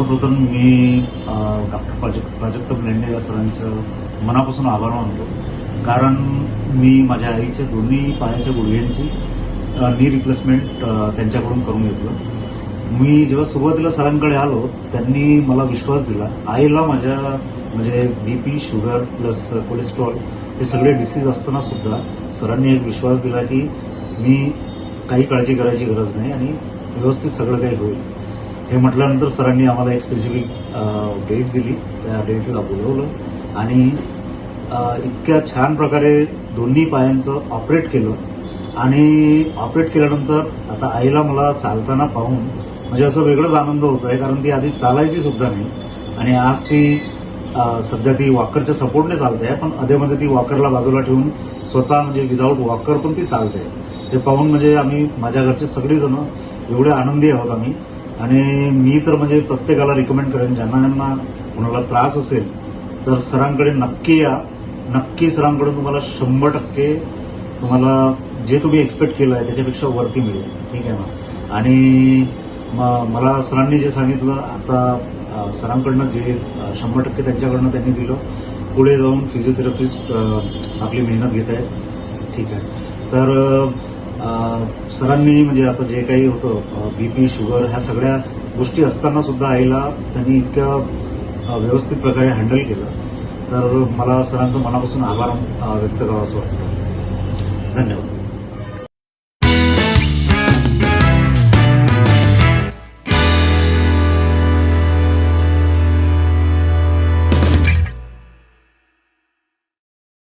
सर्वप्रथम मी डॉक्टर प्राजक्त लेंडे सरांचं मनापासून आभार मानतो, कारण मी माझ्या आईच्या दोन्ही पायाच्या गुडघ्यांची नी रिप्लेसमेंट त्यांच्याकडून करून घेतलं। मी जेव्हा सुरुवातीला सरांकडे आलो त्यांनी मला विश्वास दिला। आईला माझ्या म्हणजे बीपी, शुगर प्लस कोलेस्ट्रॉल हे सगळे डिसीज असताना सुद्धा सरांनी एक विश्वास दिला की मी काही काळजी करायची गरज नाही आणि व्यवस्थित सगळं काही होईल। हे म्हटल्यानंतर सरांनी आम्हाला एक स्पेसिफिक डेट दिली, त्या डेटला बोलवलं आणि इतक्या छान प्रकारे दोन्ही पायांचं ऑपरेट केलं आणि ऑपरेट केल्यानंतर आता आईला मला चालताना पाहून म्हणजे असं वेगळंच आनंद होतो आहे, कारण ती आधी चालायची सुद्धा नाही आणि आज ती सध्या ती वॉकरच्या सपोर्टने चालते आहे, पण अधेमध्ये ती वॉकरला बाजूला ठेवून स्वतः म्हणजे विदाऊट वॉकर पण ती चालते। ते पाहून म्हणजे आम्ही माझ्या घरचे सगळेजण एवढे आनंदी आहोत आम्ही। आणि मी तर म्हणजे प्रत्येकाला रिकमेंड करेन, ज्यांना कोणाला त्रास असेल तर सरांकडे नक्की या, नक्की सरांकडून तुम्हाला 100% तुम्हाला जे तुम्ही एक्सपेक्ट केलं आहे त्याच्यापेक्षा वरती मिळेल, ठीक आहे ना। आणि मला सरांनी जे सांगितलं आता सरांकडनं जे 100% त्यांच्याकडनं त्यांनी दिलं, पुढे जाऊन फिजिओथेरपिस्ट आपली मेहनत घेत आहेत, ठीक आहे। तर सरांनी म्हणजे आता जे काही होतं बीपी, शुगर ह्या सगळ्या गोष्टी असताना सुद्धा आईला त्यांनी इतक्या व्यवस्थित प्रकारे हँडल केलं, तर मला सरांचं मनापासून आभार व्यक्त करावं असं वाटतं। धन्यवाद।